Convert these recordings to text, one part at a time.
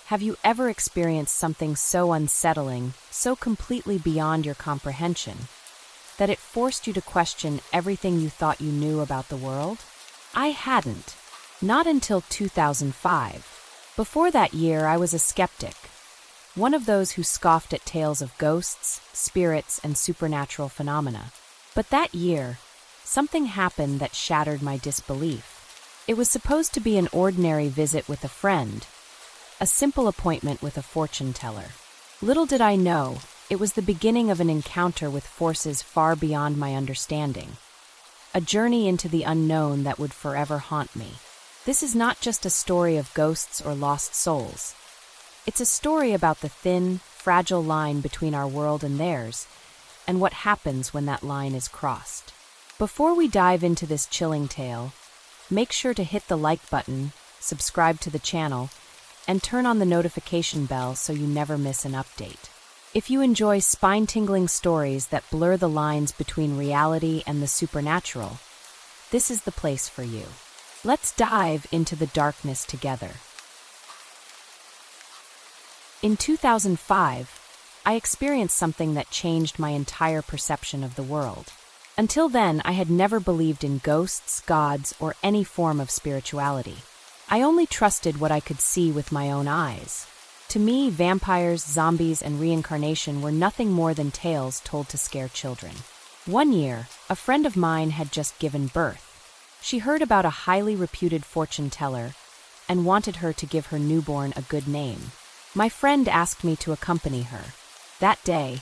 Have you ever experienced something so unsettling, so completely beyond your comprehension, that it forced you to question everything you thought you knew about the world? I hadn't. Not until 2005. Before that year, I was a skeptic. One of those who scoffed at tales of ghosts, spirits, and supernatural phenomena. But that year, something happened that shattered my disbelief. It was supposed to be an ordinary visit with a friend, a simple appointment with a fortune teller. Little did I know, it was the beginning of an encounter with forces far beyond my understanding. A journey into the unknown that would forever haunt me. This is not just a story of ghosts or lost souls. It's a story about the thin, fragile line between our world and theirs, and what happens when that line is crossed. Before we dive into this chilling tale, make sure to hit the like button, subscribe to the channel, and turn on the notification bell so you never miss an update. If you enjoy spine-tingling stories that blur the lines between reality and the supernatural, this is the place for you. Let's dive into the darkness together. In 2005, I experienced something that changed my entire perception of the world. Until then, I had never believed in ghosts, gods, or any form of spirituality. I only trusted what I could see with my own eyes. To me, vampires, zombies, and reincarnation were nothing more than tales told to scare children. One year, a friend of mine had just given birth. She heard about a highly reputed fortune teller and wanted her to give her newborn a good name. My friend asked me to accompany her. That day,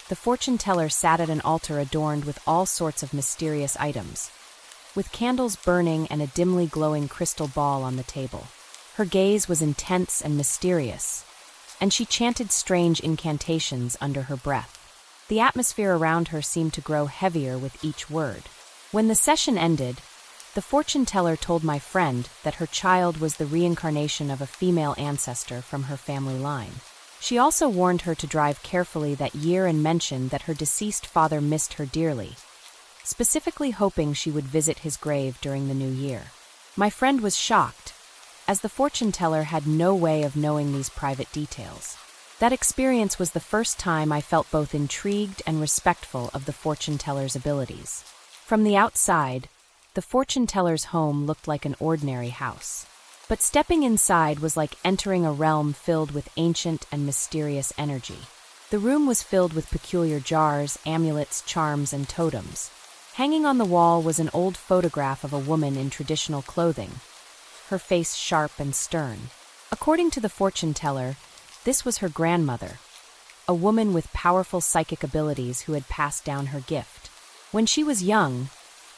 the fortune teller sat at an altar adorned with all sorts of mysterious items, with candles burning and a dimly glowing crystal ball on the table. Her gaze was intense and mysterious, and she chanted strange incantations under her breath. The atmosphere around her seemed to grow heavier with each word. When the session ended, the fortune teller told my friend that her child was the reincarnation of a female ancestor from her family line. She also warned her to drive carefully that year and mentioned that her deceased father missed her dearly, specifically hoping she would visit his grave during the new year. My friend was shocked, as the fortune teller had no way of knowing these private details. That experience was the first time I felt both intrigued and respectful of the fortune teller's abilities. From the outside, the fortune teller's home looked like an ordinary house. But stepping inside was like entering a realm filled with ancient and mysterious energy. The room was filled with peculiar jars, amulets, charms, and totems. Hanging on the wall was an old photograph of a woman in traditional clothing, her face sharp and stern. According to the fortune teller, this was her grandmother, a woman with powerful psychic abilities who had passed down her gift. When she was young,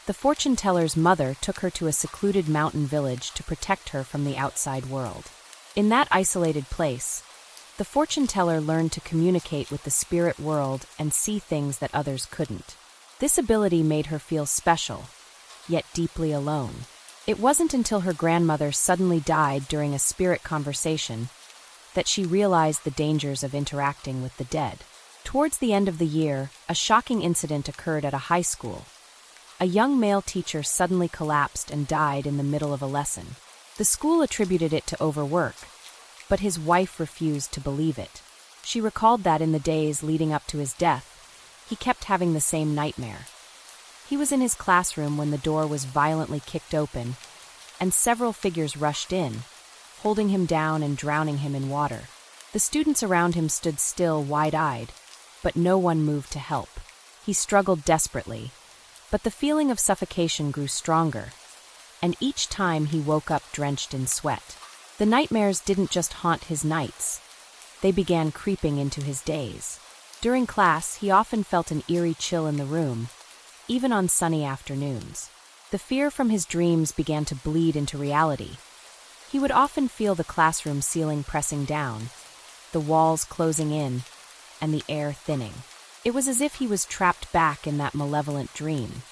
the fortune teller's mother took her to a secluded mountain village to protect her from the outside world. In that isolated place, the fortune teller learned to communicate with the spirit world and see things that others couldn't. This ability made her feel special, yet deeply alone. It wasn't until her grandmother suddenly died during a spirit conversation that she realized the dangers of interacting with the dead. Towards the end of the year, a shocking incident occurred at a high school. A young male teacher suddenly collapsed and died in the middle of a lesson. The school attributed it to overwork, but his wife refused to believe it. She recalled that in the days leading up to his death, he kept having the same nightmare. He was in his classroom when the door was violently kicked open, and several figures rushed in, holding him down and drowning him in water. The students around him stood still, wide-eyed, but no one moved to help. He struggled desperately, but the feeling of suffocation grew stronger, and each time he woke up drenched in sweat. The nightmares didn't just haunt his nights. They began creeping into his days. During class, he often felt an eerie chill in the room, even on sunny afternoons. The fear from his dreams began to bleed into reality. He would often feel the classroom ceiling pressing down, the walls closing in, and the air thinning. It was as if he was trapped back in that malevolent dream.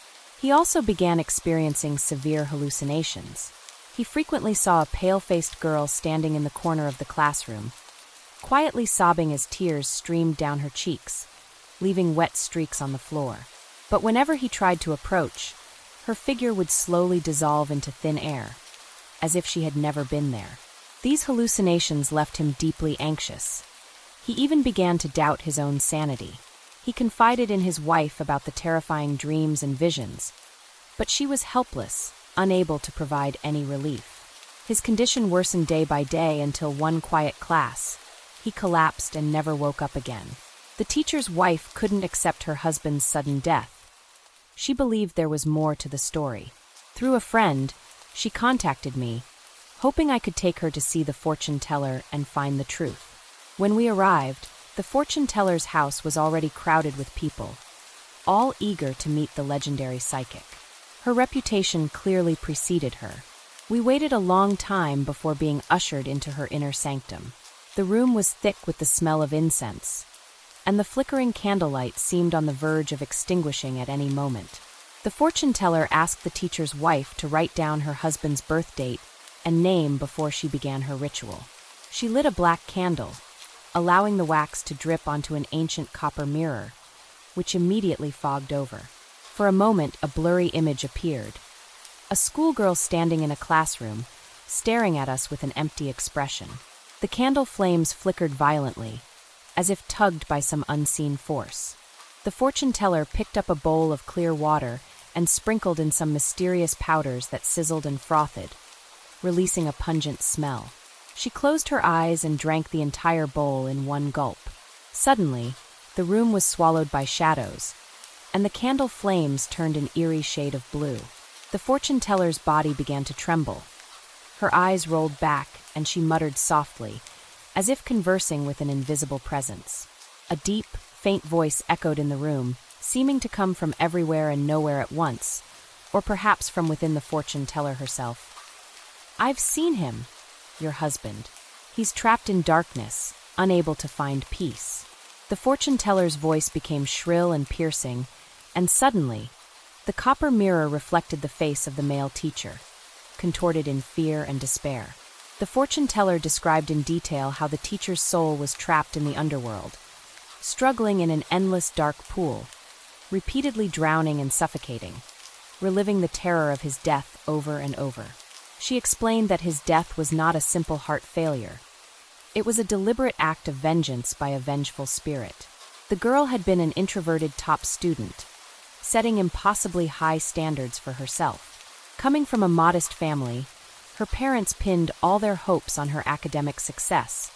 He also began experiencing severe hallucinations. He frequently saw a pale-faced girl standing in the corner of the classroom, quietly sobbing as tears streamed down her cheeks, leaving wet streaks on the floor. But whenever he tried to approach, her figure would slowly dissolve into thin air, as if she had never been there. These hallucinations left him deeply anxious. He even began to doubt his own sanity. He confided in his wife about the terrifying dreams and visions, but she was helpless, unable to provide any relief. His condition worsened day by day until one quiet class, he collapsed and never woke up again. The teacher's wife couldn't accept her husband's sudden death. She believed there was more to the story. Through a friend, she contacted me, hoping I could take her to see the fortune teller and find the truth. When we arrived, the fortune teller's house was already crowded with people, all eager to meet the legendary psychic. Her reputation clearly preceded her. We waited a long time before being ushered into her inner sanctum. The room was thick with the smell of incense, and the flickering candlelight seemed on the verge of extinguishing at any moment. The fortune teller asked the teacher's wife to write down her husband's birth date and name before she began her ritual. She lit a black candle, allowing the wax to drip onto an ancient copper mirror, which immediately fogged over. For a moment, a blurry image appeared. A schoolgirl standing in a classroom, staring at us with an empty expression. The candle flames flickered violently, as if tugged by some unseen force. The fortune teller picked up a bowl of clear water and sprinkled in some mysterious powders that sizzled and frothed, releasing a pungent smell. She closed her eyes and drank the entire bowl in one gulp. Suddenly, the room was swallowed by shadows, and the candle flames turned an eerie shade of blue. The fortune teller's body began to tremble. Her eyes rolled back, and she muttered softly, as if conversing with an invisible presence. A deep, faint voice echoed in the room, seeming to come from everywhere and nowhere at once, or perhaps from within the fortune teller herself. "I've seen him, your husband. He's trapped in darkness, unable to find peace." The fortune teller's voice became shrill and piercing, and suddenly, the copper mirror reflected the face of the male teacher, contorted in fear and despair. The fortune teller described in detail how the teacher's soul was trapped in the underworld, struggling in an endless dark pool, repeatedly drowning and suffocating, reliving the terror of his death over and over. She explained that his death was not a simple heart failure. It was a deliberate act of vengeance by a vengeful spirit. The girl had been an introverted top student, setting impossibly high standards for herself. Coming from a modest family, her parents pinned all their hopes on her academic success,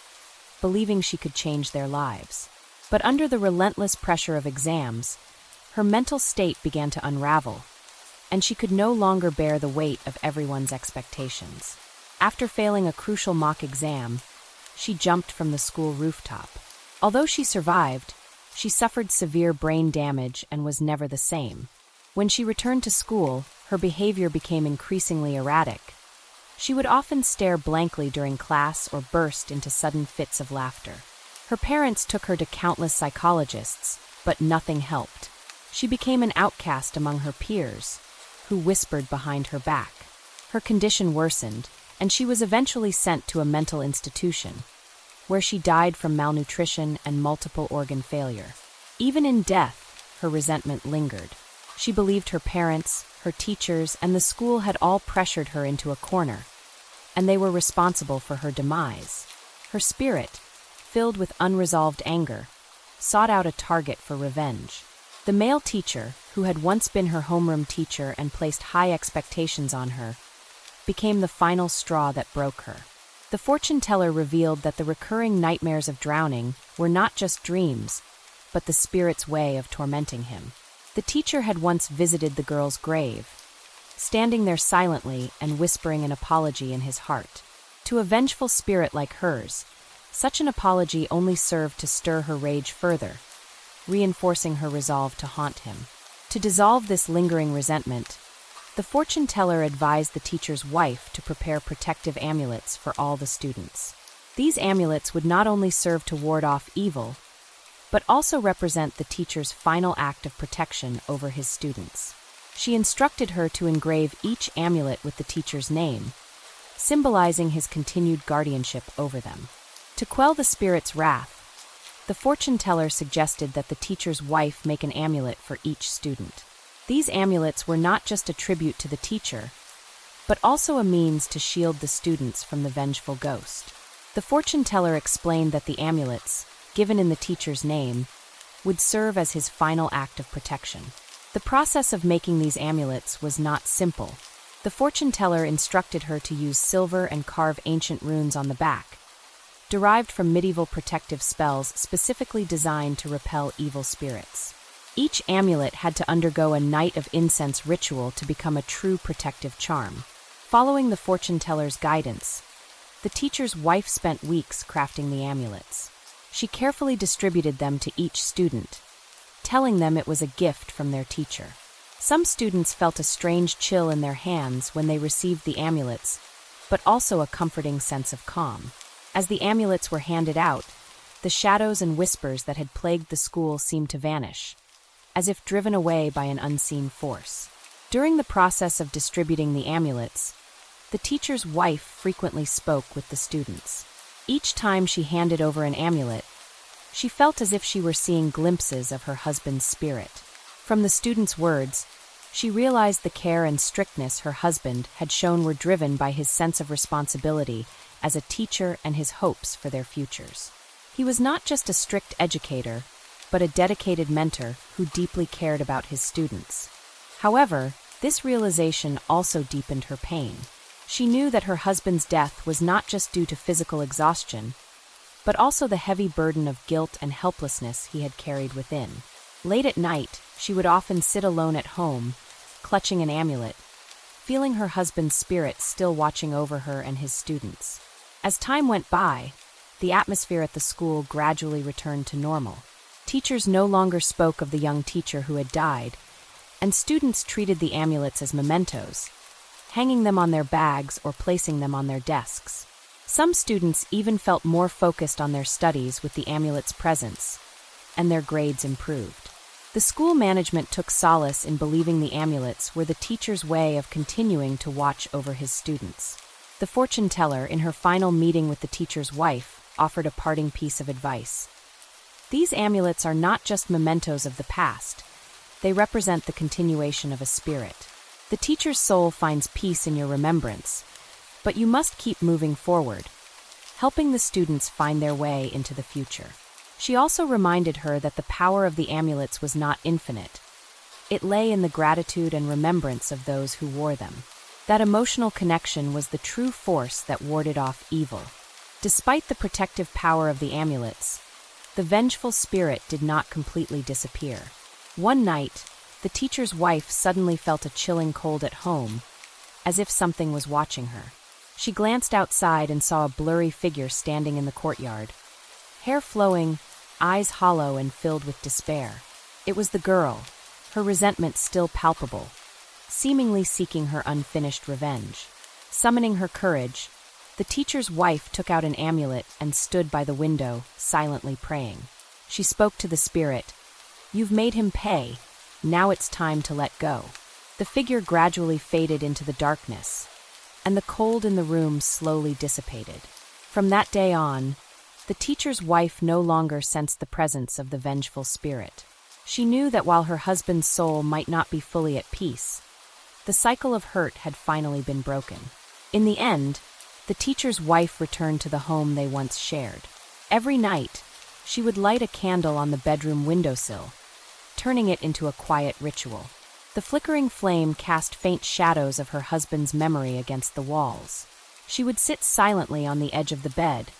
believing she could change their lives. But under the relentless pressure of exams, her mental state began to unravel, and she could no longer bear the weight of everyone's expectations. After failing a crucial mock exam, she jumped from the school rooftop. Although she survived, she suffered severe brain damage and was never the same. When she returned to school, her behavior became increasingly erratic. She would often stare blankly during class or burst into sudden fits of laughter. Her parents took her to countless psychologists, but nothing helped. She became an outcast among her peers, who whispered behind her back. Her condition worsened, and she was eventually sent to a mental institution, where she died from malnutrition and multiple organ failure. Even in death, her resentment lingered. She believed her parents, her teachers, and the school had all pressured her into a corner, and they were responsible for her demise. Her spirit, filled with unresolved anger, sought out a target for revenge. The male teacher, who had once been her homeroom teacher and placed high expectations on her, became the final straw that broke her. The fortune teller revealed that the recurring nightmares of drowning were not just dreams, but the spirit's way of tormenting him. The teacher had once visited the girl's grave, standing there silently and whispering an apology in his heart. To a vengeful spirit like hers, such an apology only served to stir her rage further, reinforcing her resolve to haunt him. To dissolve this lingering resentment, the fortune teller advised the teacher's wife to prepare protective amulets for all the students. These amulets would not only serve to ward off evil, but also represent the teacher's final act of protection over his students. She instructed her to engrave each amulet with the teacher's name, symbolizing his continued guardianship over them. To quell the spirit's wrath, the fortune teller suggested that the teacher's wife make an amulet for each student. These amulets were not just a tribute to the teacher, but also a means to shield the students from the vengeful ghost. The fortune teller explained that the amulets, given in the teacher's name, would serve as his final act of protection. The process of making these amulets was not simple. The fortune teller instructed her to use silver and carve ancient runes on the back, derived from medieval protective spells specifically designed to repel evil spirits. Each amulet had to undergo a night of incense ritual to become a true protective charm. Following the fortune teller's guidance, the teacher's wife spent weeks crafting the amulets. She carefully distributed them to each student, telling them it was a gift from their teacher. Some students felt a strange chill in their hands when they received the amulets, but also a comforting sense of calm. As the amulets were handed out, the shadows and whispers that had plagued the school seemed to vanish, as if driven away by an unseen force. During the process of distributing the amulets, the teacher's wife frequently spoke with the students. Each time she handed over an amulet, she felt as if she were seeing glimpses of her husband's spirit. From the students' words, she realized the care and strictness her husband had shown were driven by his sense of responsibility as a teacher and his hopes for their futures. He was not just a strict educator, but a dedicated mentor who deeply cared about his students. However, this realization also deepened her pain. She knew that her husband's death was not just due to physical exhaustion, but also the heavy burden of guilt and helplessness he had carried within. Late at night, she would often sit alone at home, clutching an amulet, feeling her husband's spirit still watching over her and his students. As time went by, the atmosphere at the school gradually returned to normal. Teachers no longer spoke of the young teacher who had died, and students treated the amulets as mementos, hanging them on their bags or placing them on their desks. Some students even felt more focused on their studies with the amulet's presence, and their grades improved. The school management took solace in believing the amulets were the teacher's way of continuing to watch over his students. The fortune teller, in her final meeting with the teacher's wife, offered a parting piece of advice. These amulets are not just mementos of the past, they represent the continuation of a spirit. The teacher's soul finds peace in your remembrance, but you must keep moving forward, helping the students find their way into the future. She also reminded her that the power of the amulets was not infinite. It lay in the gratitude and remembrance of those who wore them. That emotional connection was the true force that warded off evil. Despite the protective power of the amulets, the vengeful spirit did not completely disappear. One night, the teacher's wife suddenly felt a chilling cold at home, as if something was watching her. She glanced outside and saw a blurry figure standing in the courtyard, hair flowing, eyes hollow and filled with despair. It was the girl, her resentment still palpable, seemingly seeking her unfinished revenge. Summoning her courage, the teacher's wife took out an amulet and stood by the window, silently praying. She spoke to the spirit, "You've made him pay. Now it's time to let go." The figure gradually faded into the darkness, and the cold in the room slowly dissipated. From that day on, the teacher's wife no longer sensed the presence of the vengeful spirit. She knew that while her husband's soul might not be fully at peace, the cycle of hurt had finally been broken. In the end, the teacher's wife returned to the home they once shared. Every night, she would light a candle on the bedroom windowsill, turning it into a quiet ritual. The flickering flame cast faint shadows of her husband's memory against the walls. She would sit silently on the edge of the bed,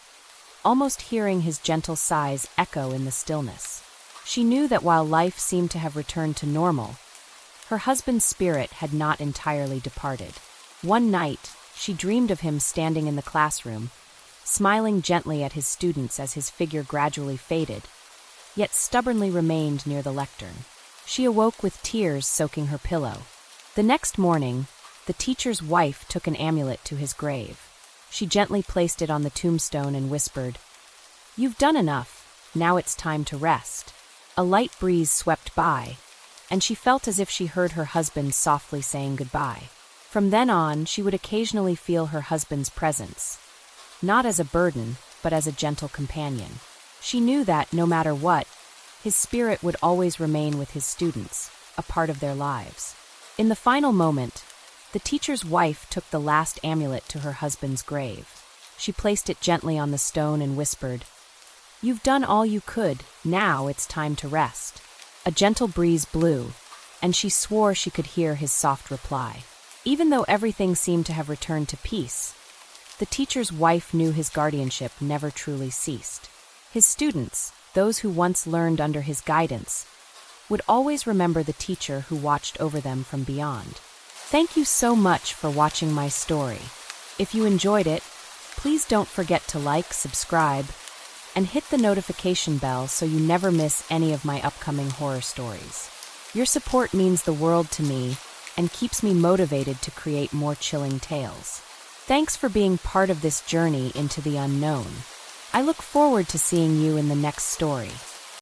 almost hearing his gentle sighs echo in the stillness. She knew that while life seemed to have returned to normal, her husband's spirit had not entirely departed. One night, she dreamed of him standing in the classroom, smiling gently at his students as his figure gradually faded, yet stubbornly remained near the lectern. She awoke with tears soaking her pillow. The next morning, the teacher's wife took an amulet to his grave. She gently placed it on the tombstone and whispered, "You've done enough, now it's time to rest." A light breeze swept by, and she felt as if she heard her husband softly saying goodbye. From then on, she would occasionally feel her husband's presence, not as a burden, but as a gentle companion. She knew that, no matter what, his spirit would always remain with his students, a part of their lives. In the final moment, The teacher's wife took the last amulet to her husband's grave. She placed it gently on the stone and whispered, "You've done all you could, now it's time to rest." A gentle breeze blew, and she swore she could hear his soft reply. Even though everything seemed to have returned to peace, the teacher's wife knew his guardianship never truly ceased. His students, those who once learned under his guidance, would always remember the teacher who watched over them from beyond. Thank you so much for watching my story. If you enjoyed it, please don't forget to like, subscribe, and hit the notification bell so you never miss any of my upcoming horror stories. Your support means the world to me and keeps me motivated to create more chilling tales. Thanks for being part of this journey into the unknown. I look forward to seeing you in the next story.